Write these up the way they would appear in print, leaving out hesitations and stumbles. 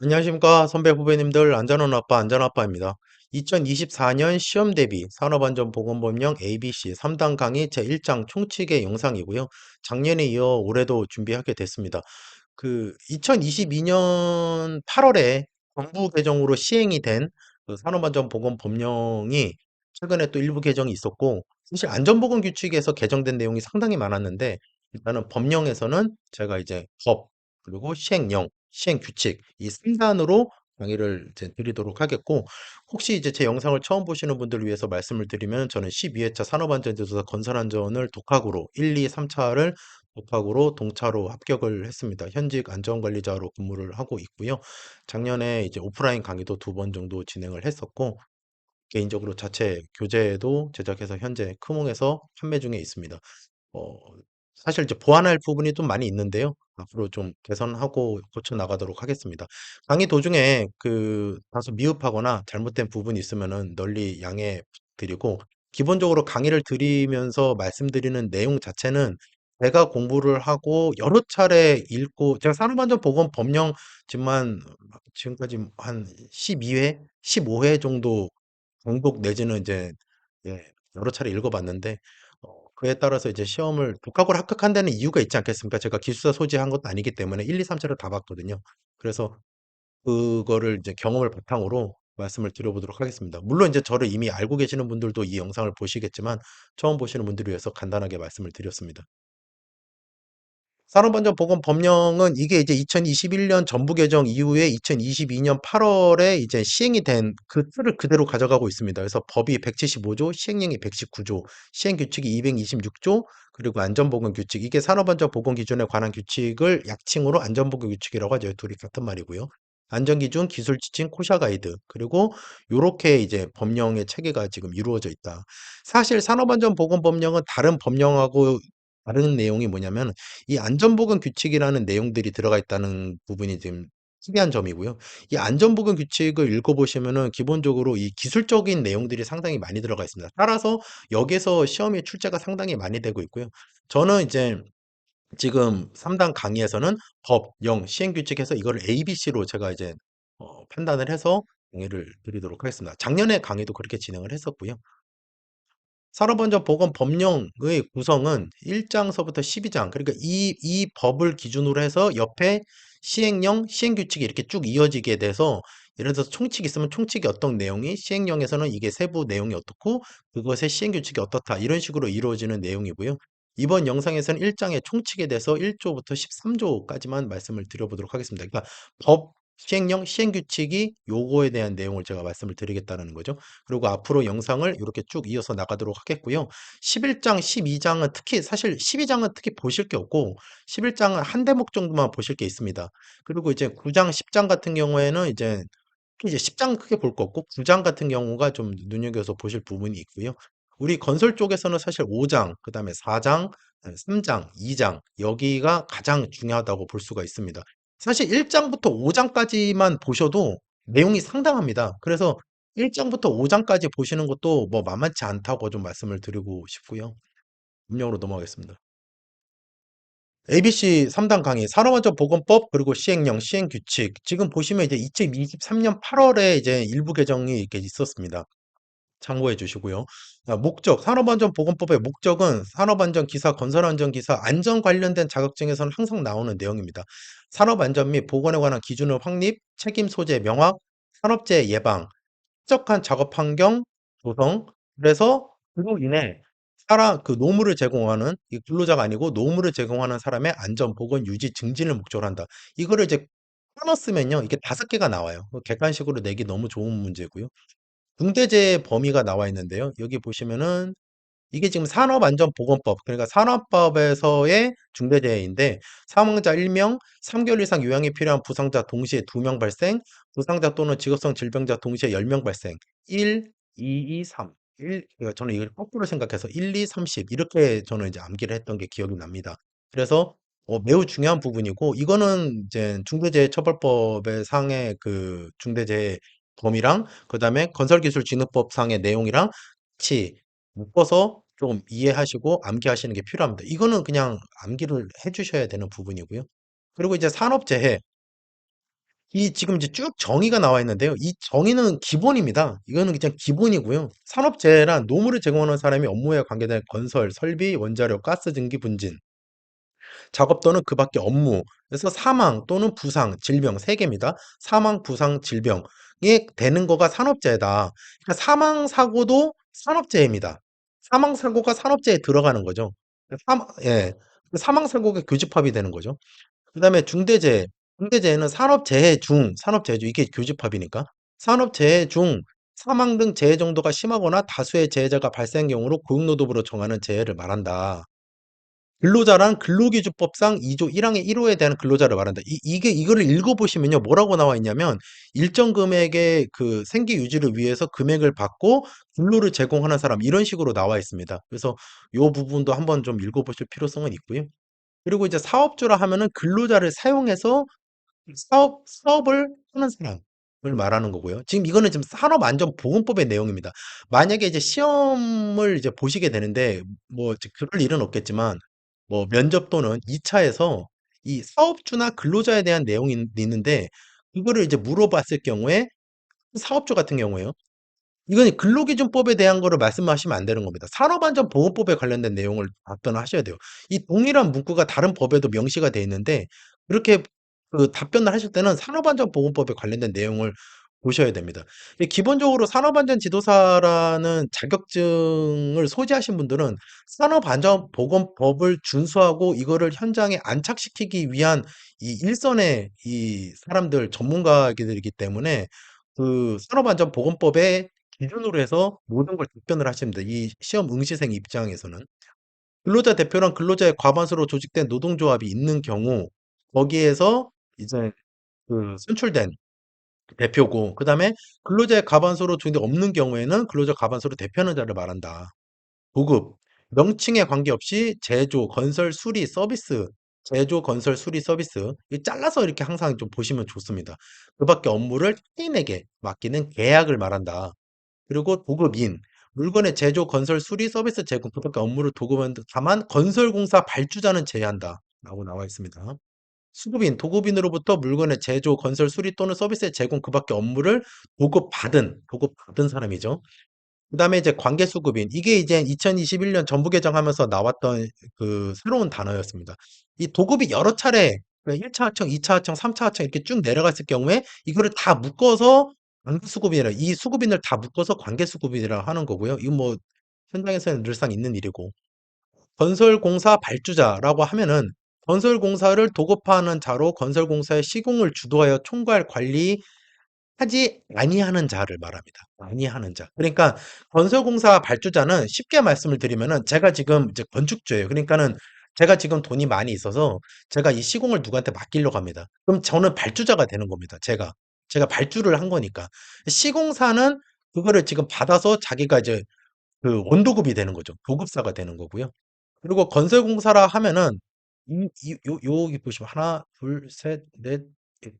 안녕하십니까 선배 후배님들 안전한 아빠입니다. 2024년 시험 대비 산업안전보건법령 ABC 3단 강의 제1장 총칙의 영상이고요. 작년에 이어 올해도 준비하게 됐습니다. 2022년 8월에 정부 개정으로 시행이 된 산업안전보건법령이 최근에 또 일부 개정이 있었고, 사실 안전보건 규칙에서 개정된 내용이 상당히 많았는데, 일단은 법령에서는 제가 이제 법, 그리고 시행령, 시행규칙 이 3단으로 강의를 이제 드리도록 하겠고, 혹시 이제 제 영상을 처음 보시는 분들을 위해서 말씀을 드리면, 저는 12회차 산업안전지도사 건설안전을 독학으로 1, 2, 3차를 독학으로 동차로 합격을 했습니다. 현직 안전관리자로 근무를 하고 있고요. 작년에 이제 오프라인 강의도 2번 정도 진행을 했었고, 개인적으로 자체 교재도 제작해서 현재 크몽에서 판매 중에 있습니다. 어, 사실 이제 보완할 부분이 좀 많이 있는데요. 앞으로 좀 개선하고 고쳐 나가도록 하겠습니다. 강의 도중에 다소 미흡하거나 잘못된 부분이 있으면은 널리 양해 드리고, 기본적으로 강의를 드리면서 말씀드리는 내용 자체는 제가 공부를 하고 여러 차례 읽고, 제가 산업안전보건 법령 지금까지 한 12회, 15회 정도 정독 내지는 이제 예, 여러 차례 읽어봤는데, 그에 따라서 이제 시험을 독학으로 합격한 데는 이유가 있지 않겠습니까? 제가 기숙사 소지한 것도 아니기 때문에 1, 2, 3차를 다 봤거든요. 그래서 그거를 이제 경험을 바탕으로 말씀을 드려보도록 하겠습니다. 물론 이제 저를 이미 알고 계시는 분들도 이 영상을 보시겠지만, 처음 보시는 분들을 위해서 간단하게 말씀을 드렸습니다. 산업안전보건법령은 이게 이제 2021년 정부 개정 이후에 2022년 8월에 이제 시행이 된 그 틀을 그대로 가져가고 있습니다. 그래서 법이 175조, 시행령이 119조, 시행규칙이 226조, 그리고 안전보건규칙, 이게 산업안전보건기준에 관한 규칙을 약칭으로 안전보건규칙이라고 하죠. 둘이 같은 말이고요. 안전기준, 기술지침, 코샤 가이드, 그리고 요렇게 이제 법령의 체계가 지금 이루어져 있다. 사실 산업안전보건법령은 다른 법령하고 다른 내용이 뭐냐면, 이 안전보건 규칙이라는 내용들이 들어가 있다는 부분이 지금 특이한 점이고요. 이 안전보건 규칙을 읽어보시면은 기본적으로 이 기술적인 내용들이 상당히 많이 들어가 있습니다. 따라서 여기에서 시험의 출제가 상당히 많이 되고 있고요. 저는 이제 지금 3단 강의에서는 법, 령, 시행규칙 해서 이거를 ABC로 제가 이제 판단을 해서 강의를 드리도록 하겠습니다. 작년에 강의도 그렇게 진행을 했었고요. 산업안전보건법령의 구성은 1장서부터 12장, 그러니까 이 법을 기준으로 해서 옆에 시행령, 시행규칙이 이렇게 쭉 이어지게 돼서, 예를 들어서 총칙이 있으면 총칙이 어떤 내용이, 시행령에서는 이게 세부 내용이 어떻고, 그것의 시행규칙이 어떻다, 이런 식으로 이루어지는 내용이고요. 이번 영상에서는 1장의 총칙에 대해서 1조부터 13조까지만 말씀을 드려보도록 하겠습니다. 그러니까 법, 시행령, 시행규칙이 요거에 대한 내용을 제가 말씀을 드리겠다는 거죠. 그리고 앞으로 영상을 이렇게 쭉 이어서 나가도록 하겠고요. 11장, 12장은 특히, 사실 12장은 특히 보실 게 없고, 11장은 한 대목 정도만 보실 게 있습니다. 그리고 이제 9장, 10장 같은 경우에는 이제 10장 크게 볼 거 없고, 9장 같은 경우가 좀 눈여겨서 보실 부분이 있고요. 우리 건설 쪽에서는 사실 5장, 그 다음에 4장, 3장, 2장, 여기가 가장 중요하다고 볼 수가 있습니다. 사실 1장부터 5장까지만 보셔도 내용이 상당합니다. 그래서 1장부터 5장까지 보시는 것도 뭐 만만치 않다고 좀 말씀을 드리고 싶고요. 음력으로 넘어가겠습니다. ABC 3단 강의, 산업안전보건법, 그리고 시행령, 시행규칙. 지금 보시면 이제 2023년 8월에 이제 일부 개정이 이렇게 있었습니다. 참고해 주시고요. 목적, 산업안전보건법의 목적은 산업안전기사, 건설안전기사, 안전 관련된 자격증에서는 항상 나오는 내용입니다. 산업안전 및 보건에 관한 기준을 확립, 책임 소재 명확, 산업재해 예방, 쾌적한 작업 환경 조성. 그래서 그로 인해 노무를 제공하는, 이 근로자가 아니고 노무를 제공하는 사람의 안전, 보건, 유지, 증진을 목적으로 한다. 이거를 이제 끊어 쓰면요, 이게 5개가 나와요. 객관식으로 내기 너무 좋은 문제고요. 중대재해 범위가 나와 있는데요. 여기 보시면은 이게 지금 산업안전보건법, 그러니까 산업법에서의 중대재해인데, 사망자 1명, 3개월 이상 요양이 필요한 부상자 동시에 2명 발생, 부상자 또는 직업성 질병자 동시에 10명 발생. 1, 2, 2, 3. 그러니까 저는 이걸 거꾸로 생각해서 1, 2, 30 이렇게 저는 이제 암기를 했던 게 기억이 납니다. 그래서 매우 중요한 부분이고, 이거는 이제 중대재해처벌법의 상의 중대재해 범위랑, 그다음에 건설기술진흥법 상의 내용이랑 같이 묶어서 좀 이해하시고 암기하시는 게 필요합니다. 이거는 그냥 암기를 해 주셔야 되는 부분이고요. 그리고 이제 산업재해. 이 지금 이제 쭉 정의가 나와 있는데요. 이 정의는 기본입니다. 이거는 그냥 기본이고요. 산업재해란 노무를 제공하는 사람이 업무에 관계된 건설, 설비, 원자력, 가스 증기, 분진, 작업 또는 그 밖의 업무. 그래서 사망 또는 부상, 질병 세 개입니다. 사망, 부상, 질병이 되는 거가 산업재해다. 그러니까 사망 사고도 산업재해입니다. 사망 사고가 산업재해에 들어가는 거죠. 예. 사망 사고가 교집합이 되는 거죠. 그다음에 중대재해. 중대재해는 산업재해 중 이게 교집합이니까. 산업재해 중 사망 등 재해 정도가 심하거나 다수의 재해자가 발생한 경우로 고용노동부로 정하는 재해를 말한다. 근로자란 근로기준법상 2조 1항의 1호에 대한 근로자를 말한다. 이게 이거를 읽어보시면요. 뭐라고 나와 있냐면 일정 금액의 그 생계 유지를 위해서 금액을 받고 근로를 제공하는 사람 이런 식으로 나와 있습니다. 그래서 요 부분도 한번 좀 읽어보실 필요성은 있고요. 그리고 이제 사업주라 하면은 근로자를 사용해서 사업을 하는 사람을 말하는 거고요. 지금 이거는 지금 산업안전보건법의 내용입니다. 만약에 이제 시험을 이제 보시게 되는데, 뭐, 이제 그럴 일은 없겠지만, 뭐, 면접 또는 2차에서 이 사업주나 근로자에 대한 내용이 있는데, 그거를 이제 물어봤을 경우에, 사업주 같은 경우에요. 이건 근로기준법에 대한 거를 말씀하시면 안 되는 겁니다. 산업안전보건법에 관련된 내용을 답변을 하셔야 돼요. 이 동일한 문구가 다른 법에도 명시가 돼 있는데 그렇게 그 답변을 하실 때는 산업안전보건법에 관련된 내용을 보셔야 됩니다. 기본적으로 산업안전 지도사라는 자격증을 소지하신 분들은 산업안전보건법을 준수하고 이거를 현장에 안착시키기 위한 이 일선의 이 사람들 전문가들이기 때문에 그 산업안전보건법에 기준으로 해서 모든 걸 답변을 하시면 됩니다. 이 시험 응시생 입장에서는. 근로자 대표랑 근로자의 과반수로 조직된 노동조합이 있는 경우, 거기에서 이제 그 선출된 대표고, 그 다음에 근로자의 과반수로 조직된 없는 경우에는 근로자 과반수로 대표하는 자를 말한다. 보급, 명칭에 관계없이 제조, 건설, 수리, 서비스, 제조, 건설, 수리, 서비스. 이 잘라서 이렇게 항상 좀 보시면 좋습니다. 그 밖에 업무를 타인에게 맡기는 계약을 말한다. 그리고 도급인, 물건의 제조, 건설, 수리, 서비스 제공, 그 밖에 업무를 도급한 다만 건설공사 발주자는 제외한다. 라고 나와 있습니다. 수급인, 도급인으로부터 물건의 제조, 건설, 수리 또는 서비스의 제공, 그 밖에 업무를 도급받은 사람이죠. 그다음에 이제 관계수급인, 이게 이제 2021년 정부 개정하면서 나왔던 그 새로운 단어였습니다. 이 도급이 여러 차례 1차 하청, 2차 하청, 3차 하청 이렇게 쭉 내려갔을 경우에 이거를 다 묶어서 관계수급인이라 이 수급인을 다 묶어서 관계수급인이라고 하는 거고요. 이건 뭐 현장에서는 늘상 있는 일이고 건설공사 발주자라고 하면은 건설공사를 도급하는 자로 건설공사의 시공을 주도하여 총괄 관리 하지 아니하는 자를 말합니다. 아니하는 자. 그러니까 건설공사 발주자는 쉽게 말씀을 드리면은 제가 지금 이제 건축주예요. 그러니까는 제가 지금 돈이 많이 있어서 제가 이 시공을 누구한테 맡기려고 합니다. 그럼 저는 발주자가 되는 겁니다. 제가 발주를 한 거니까. 시공사는 그거를 지금 받아서 자기가 이제 그 원도급이 되는 거죠. 도급사가 되는 거고요. 그리고 건설공사라 하면은 여기 보시면 하나, 둘, 셋, 넷,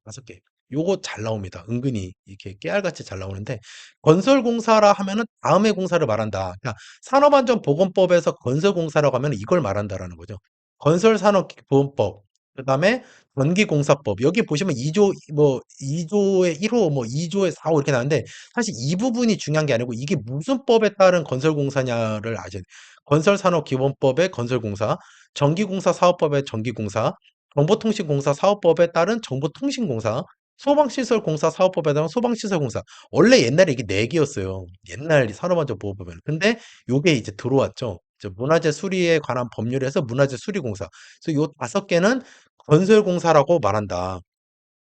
다섯 개. 요거 잘 나옵니다. 은근히 이렇게 깨알같이 잘 나오는데 건설공사라 하면은 다음의 공사를 말한다. 그러니까 산업안전보건법에서 건설공사라고 하면 이걸 말한다라는 거죠. 건설산업보건법, 그다음에 전기공사법. 여기 보시면 2조 뭐 2조의 1호 뭐 2조의 4호 이렇게 나오는데 사실 이 부분이 중요한 게 아니고 이게 무슨 법에 따른 건설공사냐를 아셔야 돼요. 건설산업기본법의 건설공사, 전기공사 사업법의 전기공사, 정보통신공사 사업법에 따른 정보통신공사, 소방시설공사 사업법에 따른 소방시설공사. 원래 옛날에 이게 네 개였어요. 옛날 산업안전보호법에는. 근데 요게 이제 들어왔죠. 이제 문화재 수리에 관한 법률에서 문화재 수리공사. 그래서 요 다섯 개는 건설공사라고 말한다.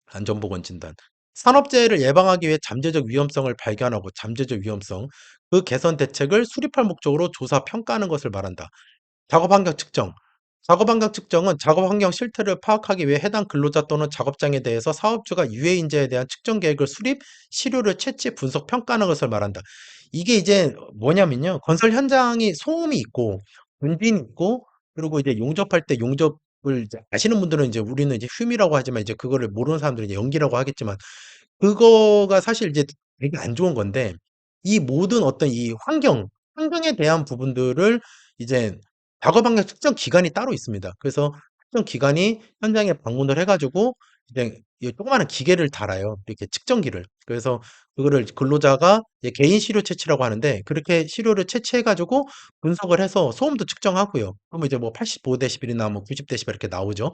안전보건 진단. 산업재해를 예방하기 위해 잠재적 위험성을 발견하고 잠재적 위험성, 그 개선 대책을 수립할 목적으로 조사, 평가하는 것을 말한다. 작업 환경 측정. 작업 환경 측정은 작업 환경 실태를 파악하기 위해 해당 근로자 또는 작업장에 대해서 사업주가 유해 인재에 대한 측정 계획을 수립, 시료를 채취, 분석, 평가하는 것을 말한다. 이게 이제 뭐냐면요. 건설 현장이 소음이 있고, 문진이 있고, 그리고 이제 용접할 때 용접을 이제 아시는 분들은 이제 우리는 이제 흉이라고 하지만 이제 그거를 모르는 사람들은 이제 연기라고 하겠지만 그거가 사실 이제 되게 안 좋은 건데 이 모든 어떤 이 환경에 대한 부분들을 이제 작업 환경 측정 기관이 따로 있습니다. 그래서 측정 기관이 현장에 방문을 해 가지고 이제 이 조그마한 기계를 달아요. 이렇게 측정기를. 그래서 그거를 근로자가 이제 개인 시료 채취라고 하는데 그렇게 시료를 채취해 가지고 분석을 해서 소음도 측정하고요. 그러면 이제 뭐 85데시벨이나 뭐 90데시벨 이렇게 나오죠.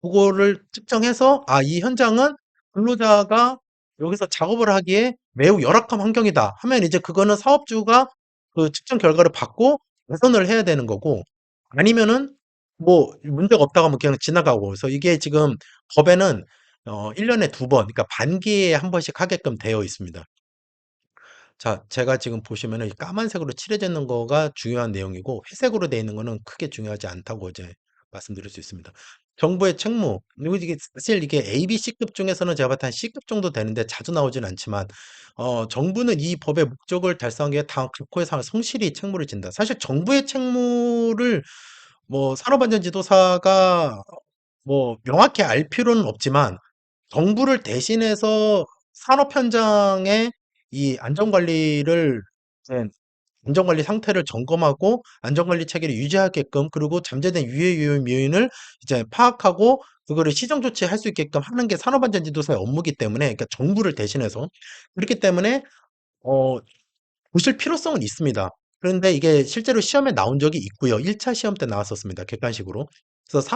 그거를 측정해서 '아 이 현장은 근로자가 여기서 작업을 하기에 매우 열악한 환경이다.' 하면 이제 그거는 사업주가 그 측정 결과를 받고 개선을 해야 되는 거고, 아니면은 뭐 문제가 없다고 하면 그냥 지나가고. 그래서 이게 지금 법에는 1 년에 2번, 그러니까 반기에 한 번씩 하게끔 되어 있습니다. 자, 제가 지금 보시면은 이 까만색으로 칠해져 있는 거가 중요한 내용이고 회색으로 되어 있는 거는 크게 중요하지 않다고 이제 말씀드릴 수 있습니다. 정부의 책무, 그리고 이게 사실 이게 A, B, C급 중에서는 제가 봤을 때 한 C급 정도 되는데 자주 나오진 않지만, 정부는 이 법의 목적을 달성하기 위해 다 각호의 성실히 책무를 진다. 사실 정부의 책무를 뭐 산업안전지도사가 뭐 명확히 알 필요는 없지만, 정부를 대신해서 산업 현장의 이 안전관리를 이제 안전관리 상태를 점검하고 안전관리 체계를 유지하게끔, 그리고 잠재된 유해 요인을 이제 파악하고 그거를 시정 조치할 수 있게끔 하는 게 산업안전지도사의 업무이기 때문에, 그러니까 정부를 대신해서. 그렇기 때문에 어 보실 필요성은 있습니다. 그런데 이게 실제로 시험에 나온 적이 있고요. 1차 시험 때 나왔었습니다, 객관식으로. 그래서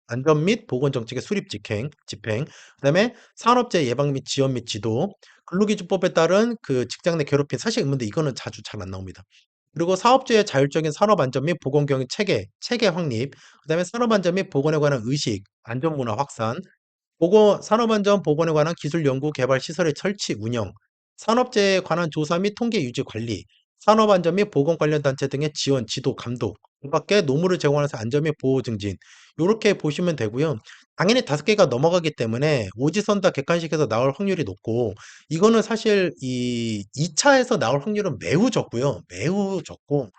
안전 및 보건 정책의 수립 집행, 그다음에 산업재해 예방 및 지원 및 지도, 근로기준법에 따른 그 직장 내 괴롭힘, 사실 근데 이거는 자주 잘 안 나옵니다. 그리고 사업주의 자율적인 산업 안전 및 보건 경영 체계 확립, 그다음에 산업 안전 및 보건에 관한 의식, 안전 문화 확산, 산업안전 보건에 관한 기술 연구 개발 시설의 설치 운영, 산업재해에 관한 조사 및 통계 유지 관리, 산업안전 및 보건 관련 단체 등의 지원, 지도, 감독, 그 밖에 노무를 제공하면서 안전 및 보호 증진, 요렇게 보시면 되고요. 당연히 5개가 넘어가기 때문에 오지선다 객관식에서 나올 확률이 높고, 이거는 사실 이 2차에서 나올 확률은 매우 적고요. 매우 적고,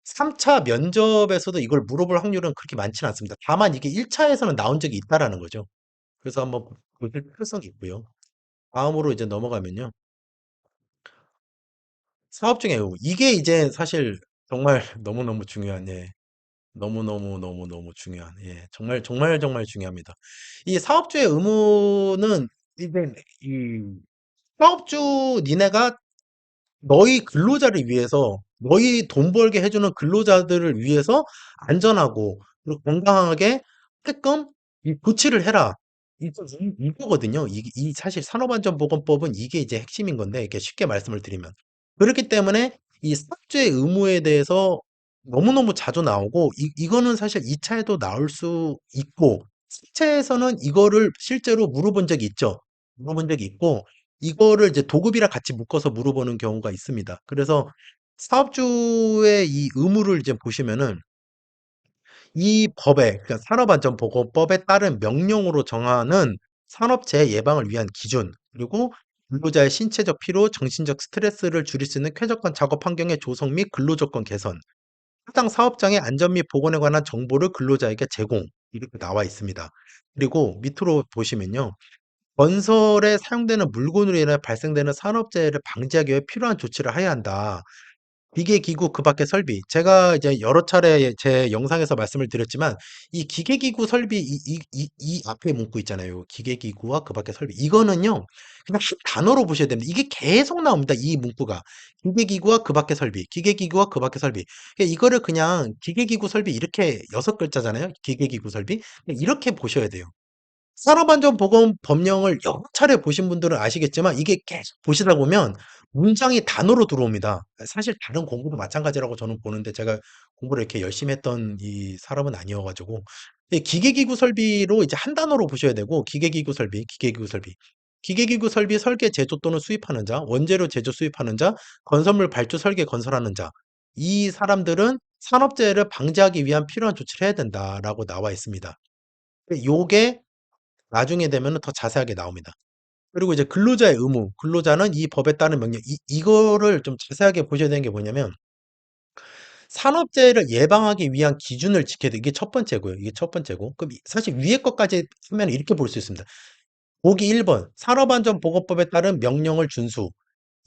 3차 면접에서도 이걸 물어볼 확률은 그렇게 많지는 않습니다. 다만 이게 1차에서는 나온 적이 있다라는 거죠. 그래서 한번 보실 필요성이 있고요. 다음으로 이제 넘어가면요. 사업 중의 의무. 이게 이제 사실 정말 너무너무 중요한, 예. 너무너무 중요한, 예. 정말, 정말, 정말 중요합니다. 이 사업주의 의무는 이제 이 사업주 니네가 너희 근로자를 위해서, 너희 돈 벌게 해주는 근로자들을 위해서 안전하고 그리고 건강하게 하게끔 이 조치를 해라. 이거거든요. 이 사실 산업안전보건법은 이게 이제 핵심인 건데, 이렇게 쉽게 말씀을 드리면. 그렇기 때문에 이 사업주의 의무에 대해서 너무너무 자주 나오고, 이거는 사실 2차에도 나올 수 있고, 3차에서는 이거를 실제로 물어본 적이 있죠. 물어본 적이 있고, 이거를 이제 도급이랑 같이 묶어서 물어보는 경우가 있습니다. 그래서 사업주의 이 의무를 이제 보시면은 이 법에, 그러니까 산업안전보건법에 따른 명령으로 정하는 산업재해 예방을 위한 기준, 그리고 근로자의 신체적 피로, 정신적 스트레스를 줄일 수 있는 쾌적한 작업 환경의 조성 및 근로조건 개선, 해당 사업장의 안전 및 보건에 관한 정보를 근로자에게 제공, 이렇게 나와 있습니다. 그리고 밑으로 보시면요. 건설에 사용되는 물건으로 인해 발생되는 산업재해를 방지하기 위해 필요한 조치를 해야 한다. 기계, 기구, 그 밖의 설비. 제가 이제 여러 차례 제 영상에서 말씀을 드렸지만, 이 기계, 기구, 설비, 이 앞에 문구 있잖아요. 기계, 기구와 그 밖의 설비. 이거는요, 그냥 한 단어로 보셔야 됩니다. 이게 계속 나옵니다. 이 문구가. 기계, 기구와 그 밖의 설비. 기계, 기구와 그 밖의 설비. 이거를 그냥 기계, 기구, 설비 이렇게 6글자잖아요. 기계, 기구, 설비. 이렇게 보셔야 돼요. 산업안전보건 법령을 여러 차례 보신 분들은 아시겠지만, 이게 계속 보시다 보면 문장이 단어로 들어옵니다. 사실 다른 공부도 마찬가지라고 저는 보는데, 제가 공부를 이렇게 열심히 했던 이 사람은 아니어 가지고. 기계기구 설비로 이제 한 단어로 보셔야 되고, 기계기구 설비, 기계기구 설비. 기계기구 설비 설계, 제조 또는 수입하는 자, 원재료 제조 수입하는 자, 건설물 발주 설계 건설하는 자. 이 사람들은 산업재해를 방지하기 위한 필요한 조치를 해야 된다라고 나와 있습니다. 요게 나중에 되면은 더 자세하게 나옵니다. 그리고 이제 근로자의 의무, 근로자는 이 법에 따른 명령, 이거를 좀 자세하게 보셔야 되는 게 뭐냐면, 산업재해를 예방하기 위한 기준을 지켜야 돼. 이게 첫 번째고요. 이게 첫 번째고. 그럼 사실 위에 것까지 하면 이렇게 볼 수 있습니다. 보기 1번, 산업안전보건법에 따른 명령을 준수.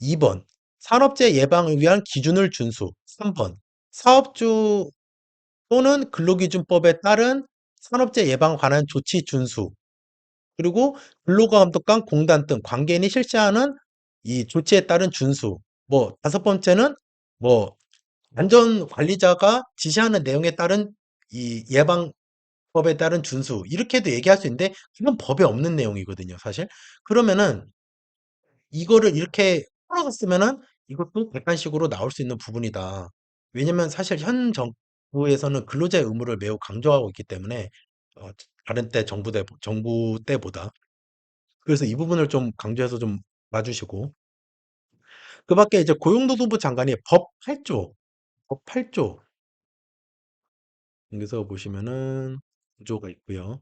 2번, 산업재해 예방을 위한 기준을 준수. 3번, 사업주 또는 근로기준법에 따른 산업재해 예방 관한 조치 준수. 그리고 근로감독관, 공단 등 관계인이 실시하는 이 조치에 따른 준수. 뭐 다섯 번째는 뭐 안전관리자가 지시하는 내용에 따른 이 예방법에 따른 준수. 이렇게도 얘기할 수 있는데 그건 법에 없는 내용이거든요, 사실. 그러면은 이거를 이렇게 풀어서 쓰면은 이것도 객관식으로 나올 수 있는 부분이다. 왜냐면 사실 현 정부에서는 근로자의 의무를 매우 강조하고 있기 때문에 어, 다른 때 정부 때보다. 그래서 이 부분을 좀 강조해서 좀 봐주시고. 그 밖에 이제 고용노동부 장관이 법 8조, 법 8조. 여기서 보시면은 구조가 있고요.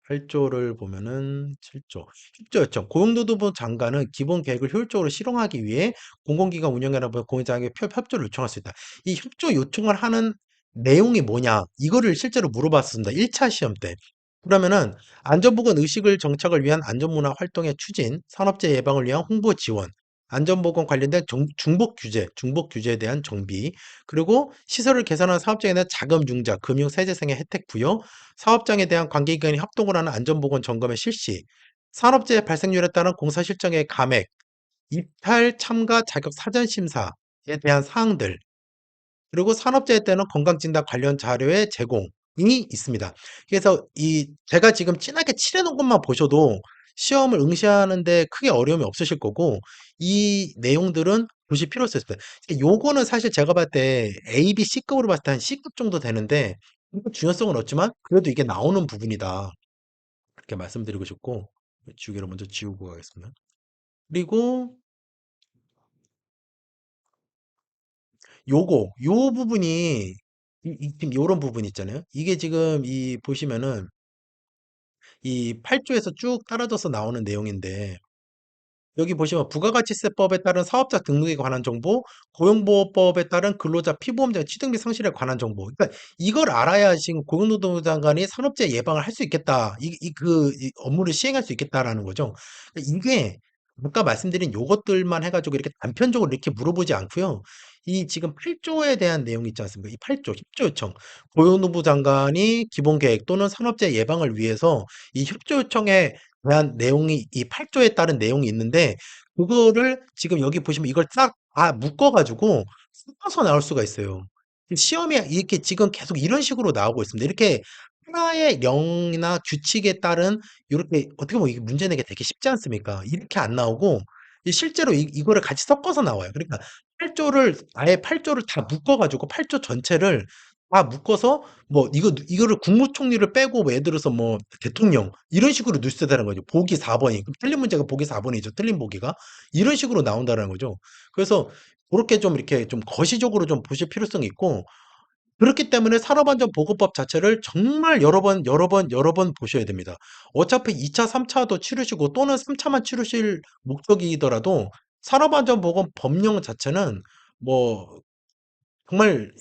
8조를 보면은 7조. 10조 요청. 고용노동부 장관은 기본 계획을 효율적으로 실행하기 위해 공공기관 운영이나 공직자에게 협조를 요청할 수 있다. 이 협조 요청을 하는 내용이 뭐냐? 이거를 실제로 물어봤습니다. 1차 시험 때. 그러면은 안전보건 의식을 정착을 위한 안전문화 활동의 추진, 산업재해 예방을 위한 홍보 지원, 안전보건 관련된 중복 규제에 대한 정비, 그리고 시설을 개선한 사업장에 대한 자금 융자, 금융 세제성의 혜택 부여, 사업장에 대한 관계기관이 협동을 하는 안전보건 점검의 실시, 산업재해 발생률에 따른 공사 실정의 감액, 입찰 참가 자격 사전 심사에 대한 사항들, 그리고 산업재해 때는 건강진단 관련 자료의 제공이 있습니다. 그래서 이 제가 지금 진하게 칠해놓은 것만 보셔도 시험을 응시하는데 크게 어려움이 없으실 거고 이 내용들은 보실 필요가 있습니다. 요거는 사실 제가 봤을 때 A, B, C급으로 봤을 때 한 C급 정도 되는데 중요성은 없지만 그래도 이게 나오는 부분이다. 그렇게 말씀드리고 싶고 지우개를 먼저 지우고 가겠습니다. 그리고 요 부분이 지금 요런 부분 있잖아요. 이게 지금 이 보시면은 이 8조에서 쭉 떨어져서 나오는 내용인데 여기 보시면 부가가치세법에 따른 사업자 등록에 관한 정보, 고용보호법에 따른 근로자 피보험자 취득 및 상실에 관한 정보. 그러니까 이걸 알아야 지금 고용노동부 장관이 산업재해 예방을 할 수 있겠다. 이 업무를 시행할 수 있겠다라는 거죠. 그러니까 이게 아까 말씀드린 요것들만 해가지고 이렇게 단편적으로 이렇게 물어보지 않고요. 이 지금 8조에 대한 내용이 있지 않습니까? 이 8조, 협조 요청. 고용노동부 장관이 기본계획 또는 산업재해 예방을 위해서 이 협조 요청에 대한 내용이 이 8조에 따른 내용이 있는데 그거를 지금 여기 보시면 이걸 싹 묶어 가지고 섞어서 나올 수가 있어요. 시험에 이렇게 지금 계속 이런 식으로 나오고 있습니다. 이렇게 하나의 령이나 규칙에 따른 요렇게 어떻게 보면 이게 문제 내기 되게 쉽지 않습니까? 이렇게 안 나오고 이 실제로 이거를 같이 섞어서 나와요. 그러니까 8조를 아예 8조를 다 묶어 가지고 8조 전체를 다 묶어서 뭐 이거를 국무총리를 빼고 뭐 예를 들어서 뭐 대통령 이런 식으로 뉴스되는 거죠. 보기 4번이. 그럼 틀린 문제가 보기 4번이죠. 틀린 보기가. 이런 식으로 나온다는 거죠. 그래서 그렇게 좀 이렇게 좀 거시적으로 좀 보실 필요성이 있고 그렇기 때문에 산업안전보건법 자체를 정말 여러 번 보셔야 됩니다. 어차피 2차, 3차도 치르시고 또는 3차만 치르실 목적이더라도 산업안전보건 법령 자체는 뭐 정말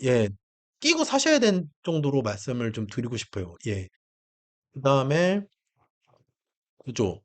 끼고 사셔야 되는 정도로 말씀을 좀 드리고 싶어요. 예. 그다음에 구조.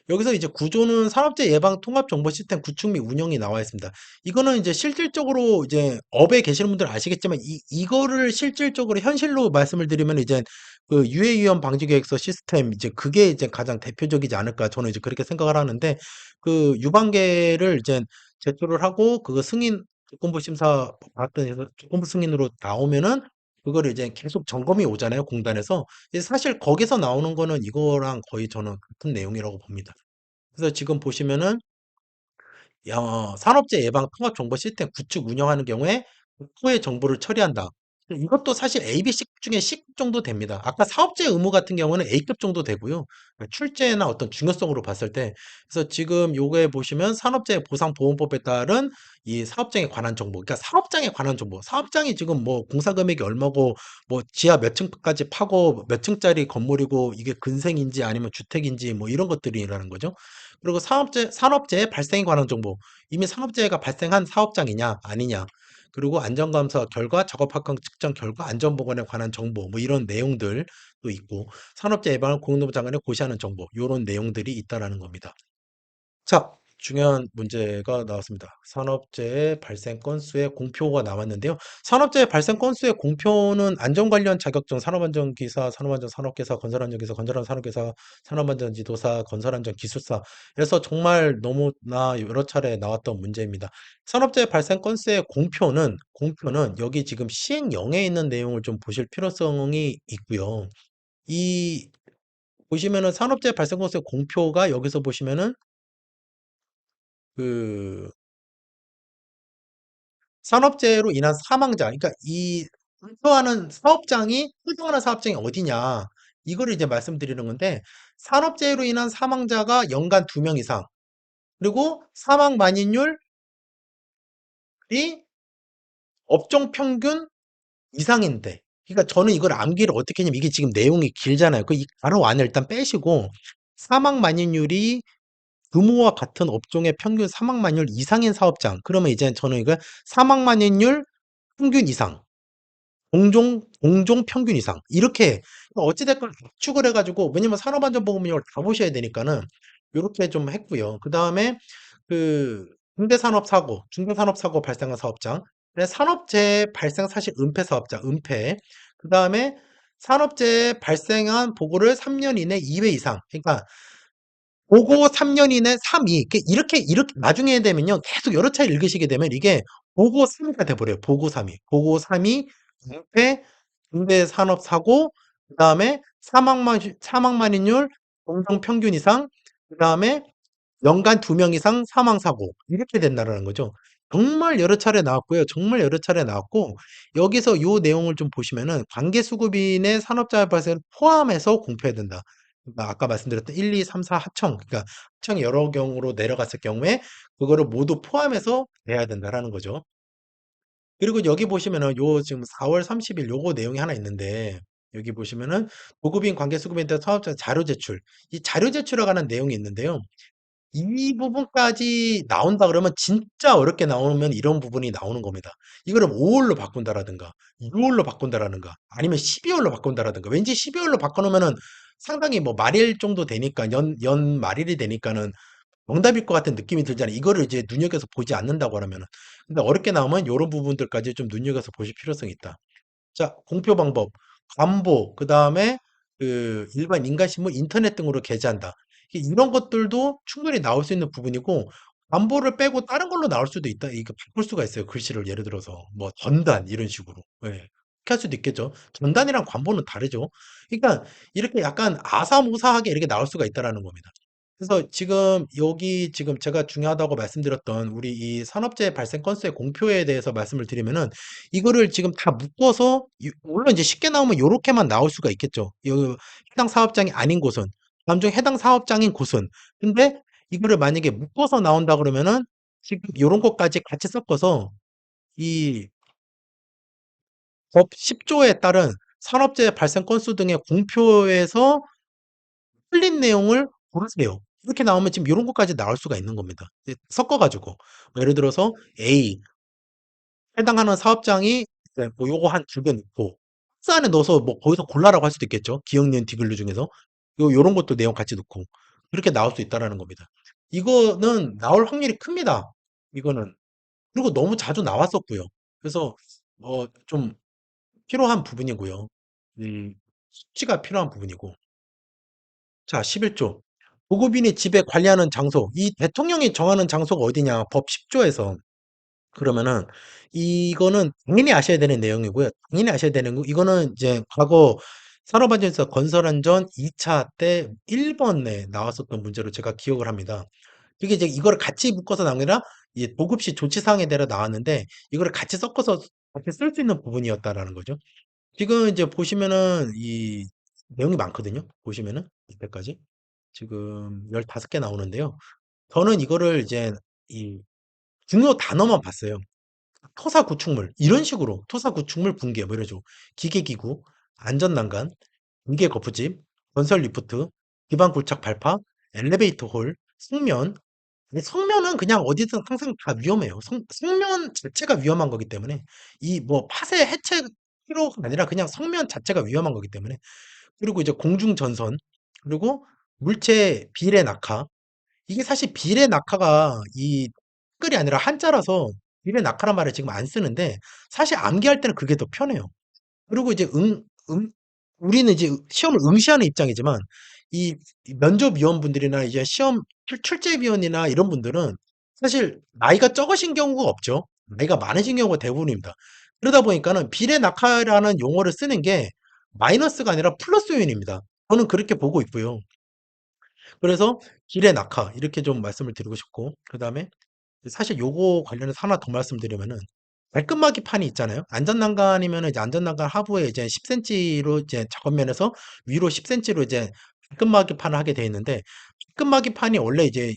여기서 이제 구조는 산업재해 예방 통합 정보 시스템 구축 및 운영이 나와 있습니다. 이거는 이제 실질적으로 이제 업에 계시는 분들은 아시겠지만 이거를 실질적으로 현실로 말씀을 드리면 이제 그 유해위험 방지 계획서 시스템 이제 그게 이제 가장 대표적이지 않을까 저는 이제 그렇게 생각을 하는데 그 유방계를 이제 제출을 하고 그거 승인 조건부 심사 받았더니 조건부 승인으로 나오면은 그거를 이제 계속 점검이 오잖아요, 공단에서. 사실 거기서 나오는 거는 이거랑 거의 저는 같은 내용이라고 봅니다. 그래서 지금 보시면은 산업재해 예방 통합 정보 시스템 구축 운영하는 경우에 후의 정보를 처리한다. 이것도 사실 A, B, C급 중에 C급 정도 됩니다. 아까 사업재 의무 같은 경우는 A급 정도 되고요. 출제나 어떤 중요성으로 봤을 때. 그래서 지금 요거에 보시면 산업재해 보상보험법에 따른 이 사업장에 관한 정보. 그러니까 사업장에 관한 정보. 사업장이 지금 뭐 공사 금액이 얼마고 뭐 지하 몇 층까지 파고 몇 층짜리 건물이고 이게 근생인지 아니면 주택인지 뭐 이런 것들이라는 거죠. 그리고 산업재해 발생에 관한 정보. 이미 산업재해가 발생한 사업장이냐 아니냐. 그리고 안전감사 결과, 작업 환경 측정 결과, 안전보건에 관한 정보 뭐 이런 내용들도 있고 산업재해 예방을 고용노동부 장관에 고시하는 정보 요런 내용들이 있다라는 겁니다. 자, 중요한 문제가 나왔습니다. 산업재해 발생 건수의 공표가 나왔는데요. 산업재해 발생 건수의 공표는 안전 관련 자격증, 산업안전기사, 산업안전 산업계사, 건설안전기사, 건설안산업계사, 산업안전지도사, 건설안전 기술사. 그래서 정말 너무나 여러 차례 나왔던 문제입니다. 산업재해 발생 건수의 공표는 여기 지금 시행령에 있는 내용을 좀 보실 필요성이 있고요. 이 보시면은 산업재해 발생 건수의 공표가 여기서 보시면은 그 산업재해로 인한 사망자, 그러니까 이 활동하는 사업장이 어디냐, 이거를 이제 말씀드리는 건데, 산업재해로 인한 사망자가 연간 2명 이상, 그리고 사망 만인율이 업종 평균 이상인데, 그러니까 저는 이걸 암기를 어떻게 했냐면, 이게 지금 내용이 길잖아요. 그 이 가로 안을 일단 빼시고, 사망 만인율이 규모와 같은 업종의 평균 사망 만인율 이상인 사업장, 그러면 이제 저는 이걸 사망 만인율 평균 이상, 공종 평균 이상. 이렇게 어찌 됐건 압축을 해 가지고, 왜냐면 산업안전보험을 이걸 다 보셔야 되니까는 요렇게 좀 했고요. 그다음에 그 중대산업사고 발생한 사업장, 산업재해 발생 사실 은폐 사업장, 은폐. 그다음에 산업재해 발생한 보고를 3년 이내 2회 이상. 그러니까 보고 3년 이내 3위. 이렇게 나중에 되면요. 계속 여러 차례 읽으시게 되면 이게 보고 3위가 돼버려요. 보고 3위. 보고 3위, 은폐, 중대산업사고, 그 다음에 사망만인율, 공정평균 이상, 그 다음에 연간 2명 이상 사망사고. 이렇게 된다라는 거죠. 정말 여러 차례 나왔고요. 정말 여러 차례 나왔고, 여기서 요 내용을 좀 보시면은 관계수급인의 산업재해 발생을 포함해서 공표해야 된다. 그러니까 아까 말씀드렸던 1, 2, 3, 4 하청, 그러니까 하청이 여러 경우로 내려갔을 경우에 그거를 모두 포함해서 내야 된다라는 거죠. 그리고 여기 보시면은 요 지금 4월 30일 요거 내용이 하나 있는데, 여기 보시면은 보급인 관계수급인에 대한 사업자 자료 제출, 이 자료 제출에 관한 내용이 있는데요. 이 부분까지 나온다 그러면, 진짜 어렵게 나오면 이런 부분이 나오는 겁니다. 이거를 5월로 바꾼다라든가 6월로 바꾼다라든가 아니면 12월로 바꾼다라든가. 왠지 12월로 바꿔놓으면은 상당히 뭐 말일 정도 되니까, 연 말일이 되니까는 정답일 것 같은 느낌이 들잖아요. 이거를 이제 눈여겨서 보지 않는다고 하면은. 근데 어렵게 나오면 이런 부분들까지 좀 눈여겨서 보실 필요성이 있다. 자, 공표 방법, 관보, 그 다음에 그 일반 인간신문, 인터넷 등으로 게재한다. 이런 것들도 충분히 나올 수 있는 부분이고, 관보를 빼고 다른 걸로 나올 수도 있다. 이거 바꿀 수가 있어요. 글씨를 예를 들어서 뭐 전단 이런 식으로. 예. 그렇게 할 수도 있겠죠. 전단이랑 관보는 다르죠. 그러니까 이렇게 약간 아사모사하게 이렇게 나올 수가 있다라는 겁니다. 그래서 지금 여기 지금 제가 중요하다고 말씀드렸던 우리 이 산업재해 발생 건수의 공표에 대해서 말씀을 드리면은, 이거를 지금 다 묶어서 물론 이제 쉽게 나오면 요렇게만 나올 수가 있겠죠. 해당 사업장이 아닌 곳은, 다음 중 해당 사업장인 곳은. 근데 이거를 만약에 묶어서 나온다 그러면은 지금 요런 것까지 같이 섞어서 이 법 10조에 따른 산업재해 발생 건수 등의 공표에서 틀린 내용을 고르세요. 이렇게 나오면 지금 요런 것까지 나올 수가 있는 겁니다. 섞어 가지고 뭐 예를 들어서 A, 해당하는 사업장이 이제 뭐 요거 한 2개 넣고 박스 안에 넣어서 뭐 거기서 골라라고 할 수도 있겠죠. 기억, 니은, 디귿류 중에서. 요런 것도 내용 같이 넣고 그렇게 나올 수 있다라는 겁니다. 이거는 나올 확률이 큽니다. 이거는. 그리고 너무 자주 나왔었고요. 그래서 좀 필요한 부분이고요. 숙지가 필요한 부분이고. 자, 11조. 보급인이 지배 관리하는 장소. 이 대통령이 정하는 장소가 어디냐? 법 10조에서. 그러면은 이거는 당연히 아셔야 되는 내용이고요. 당연히 아셔야 되는 거. 이거는 이제 과거 산업안전에서 건설안전 2차 때 1번에 나왔었던 문제로 제가 기억을 합니다. 이게 이제 이거를 같이 묶어서 나온 게 아니라 이 보급시 조치사항에 대해 나왔는데, 이거를 같이 섞어서 같이 쓸 수 있는 부분이었다라는 거죠. 지금 이제 보시면은 이 내용이 많거든요. 보시면은 이때까지 지금 15개 나오는데요. 저는 이거를 이제 이 중요 단어만 봤어요. 토사 구축물 이런 식으로 토사 구축물 붕괴 뭐 이런 식으로 기계기구, 안전난간, 붕괴 거푸집, 건설 리프트, 기반 굴착 발파, 엘리베이터 홀, 성면. 근데 성면은 그냥 어디든 항상 다 위험해요. 성면 자체가 위험한 거기 때문에, 이 뭐 파쇄 해체 필요가 아니라 그냥 성면 자체가 위험한 거기 때문에. 그리고 이제 공중 전선, 그리고 물체 비례 낙하, 이게 사실 비례 낙하가 이 한글이 아니라 한자라서 비례 낙하란 말을 지금 안 쓰는데 사실 암기할 때는 그게 더 편해요. 그리고 이제 우리는 이제 시험을 응시하는 입장이지만 이 면접위원분들이나 이제 시험 출제위원이나 이런 분들은 사실 나이가 적으신 경우가 없죠. 나이가 많으신 경우가 대부분입니다. 그러다 보니까는 비례낙하라는 용어를 쓰는 게 마이너스가 아니라 플러스 요인입니다. 저는 그렇게 보고 있고요. 그래서 비례낙하 이렇게 좀 말씀을 드리고 싶고 그다음에 사실 요거 관련해서 하나 더 말씀드리면은 말끝마기 판이 있잖아요. 안전난간이면은 이제 안전난간 하부에 이제 10cm로 이제 작업면에서 위로 10cm로 이제 말끝마기 판을 하게 돼 있는데 말끝마기 판이 원래 이제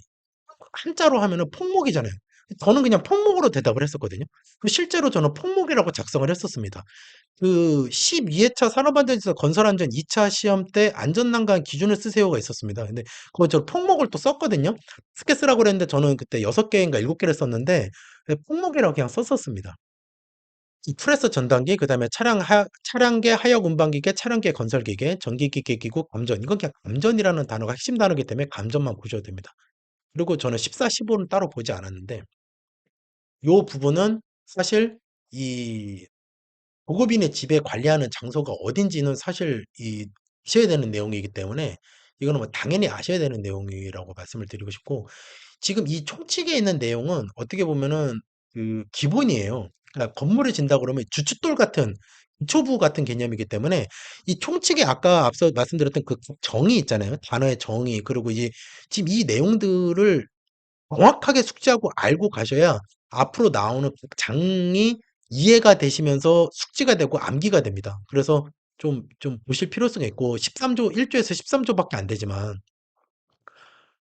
한자로 하면은 폭목이잖아요. 저는 그냥 폭목으로 대답을 했었거든요. 실제로 저는 폭목이라고 작성을 했었습니다. 그 12회차 산업안전지수 건설안전 2차 시험 때 안전난간 기준을 쓰세요가 있었습니다. 근데 그거 저 폭목을 또 썼거든요. 어떻게 쓰라고 그랬는데 저는 그때 6개인가 7개를 썼는데 폭목이라고 그냥 썼었습니다. 이 프레스 전단기, 그다음에 차량계 하역 운반기계, 차량계 건설기계, 전기기계 기구, 감전. 이건 그냥 감전이라는 단어가 핵심 단어이기 때문에 감전만 보셔도 됩니다. 그리고 저는 14, 15는 따로 보지 않았는데 요 부분은 사실 이 보급인의 지배 관리하는 장소가 어딘지는 사실 아셔야 되는 내용이기 때문에 이거는 뭐 당연히 아셔야 되는 내용이라고 말씀을 드리고 싶고 지금 이 총칙에 있는 내용은 어떻게 보면은 그 기본이에요. 그러니까 건물을 짓는다 그러면 주춧돌 같은 기초부 같은 개념이기 때문에 이 총칙에 아까 앞서 말씀드렸던 그 정의 있잖아요. 단어의 정의 그리고 이제 지금 이 내용들을 정확하게 숙지하고 알고 가셔야 앞으로 나오는 그 장이 이해가 되시면서 숙지가 되고 암기가 됩니다. 그래서 좀 보실 필요성이 있고 13조 1조에서 13조밖에 안 되지만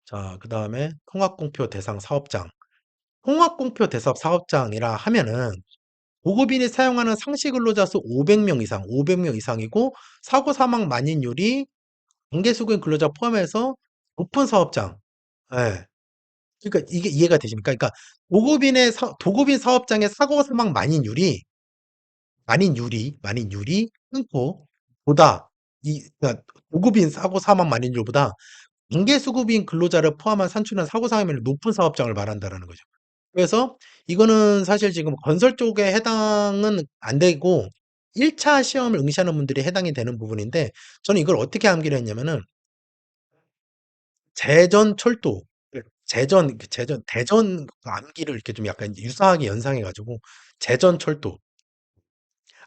자, 그다음에 통합공표 대상 사업장. 통합공표 대상 사업장이라 하면은 보급인이 사용하는 상시 근로자 수 500명 이상, 500명 이상이고 사고 사망 만인율이 관계 수급 근로자 포함해서 높은 사업장. 예. 그러니까 이게 이해가 되십니까? 그러니까 도급인 사업장의 사고 사망 만인율이 끊고 보다 그러니까 도급인 사고 사망 만인율보다 관계 수급인 근로자를 포함한 산출한 사고 사망률이 높은 사업장을 말한다라는 거죠. 그래서 이거는 사실 지금 건설 쪽에 해당은 안 되고 1차 시험을 응시하는 분들이 해당이 되는 부분인데 저는 이걸 어떻게 암기를 했냐면은 제전 철도 대전 그 암기를 이렇게 좀 약간 유사하게 연상해 가지고 제전 철도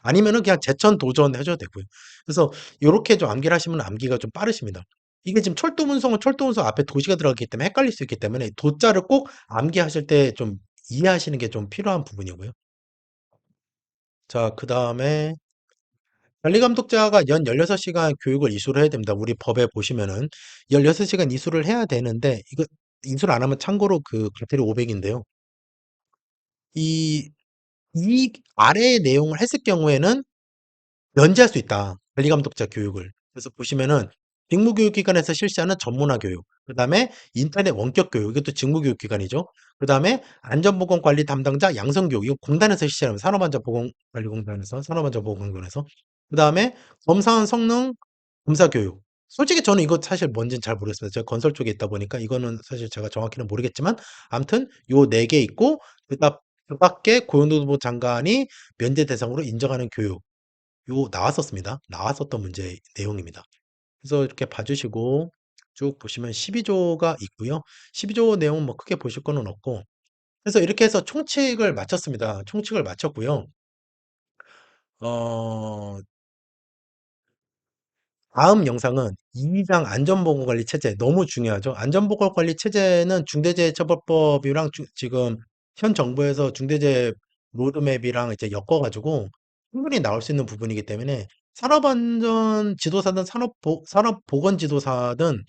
아니면은 그냥 제천 도전 하셔도 되고요. 그래서 요렇게 좀 암기를 하시면 암기가 좀 빠르십니다. 이게 지금 철도운송은 철도운송 앞에 도시가 들어가기 때문에 헷갈릴 수 있기 때문에 도자를 꼭 암기하실 때 좀 이해하시는 게 좀 필요한 부분이고요. 자, 그다음에 관리감독자가 연 16시간 교육을 이수를 해야 됩니다. 우리 법에 보시면은 16시간 이수를 해야 되는데 이거 이수를 안 하면 참고로 그 과태료 500인데요. 이 이 아래의 내용을 했을 경우에는 면제할 수 있다. 관리감독자 교육을. 그래서 보시면은 직무교육기관에서 실시하는 전문화 교육, 그 다음에 인터넷 원격 교육, 이것도 직무교육기관이죠. 그 다음에 안전보건관리 담당자 양성교육, 이거 공단에서 실시하는 산업안전보건관리공단에서, 산업안전보건공단에서. 그 다음에 검사원 성능 검사 교육. 솔직히 저는 이거 사실 뭔지는 잘 모르겠습니다. 제가 건설 쪽에 있다 보니까 이거는 사실 제가 정확히는 모르겠지만, 아무튼 요 4개 있고, 그 밖에 고용노동부 장관이 면제 대상으로 인정하는 교육. 요 나왔었습니다. 나왔었던 문제 내용입니다. 그래서 이렇게 봐주시고 쭉 보시면 12조가 있고요. 12조 내용은 뭐 크게 보실 거는 없고 그래서 이렇게 해서 총칙을 마쳤습니다. 총칙을 마쳤고요. 어, 다음 영상은 2장 안전보건관리 체제 너무 중요하죠. 안전보건관리 체제는 중대재해처벌법이랑 지금 현 정부에서 중대재해 로드맵이랑 이제 엮어가지고 충분히 나올 수 있는 부분이기 때문에 산업안전 지도사든 산업보건 지도사든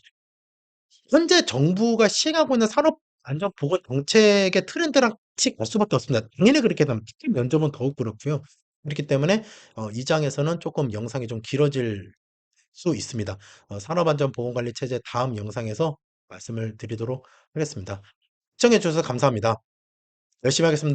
현재 정부가 시행하고 있는 산업안전보건 정책의 트렌드랑 같이 갈 수밖에 없습니다. 당연히 그렇게 되면 특히 면접은 더욱 그렇고요. 그렇기 때문에 이 장에서는 조금 영상이 좀 길어질 수 있습니다. 산업안전보건관리체제 다음 영상에서 말씀을 드리도록 하겠습니다. 시청해 주셔서 감사합니다. 열심히 하겠습니다.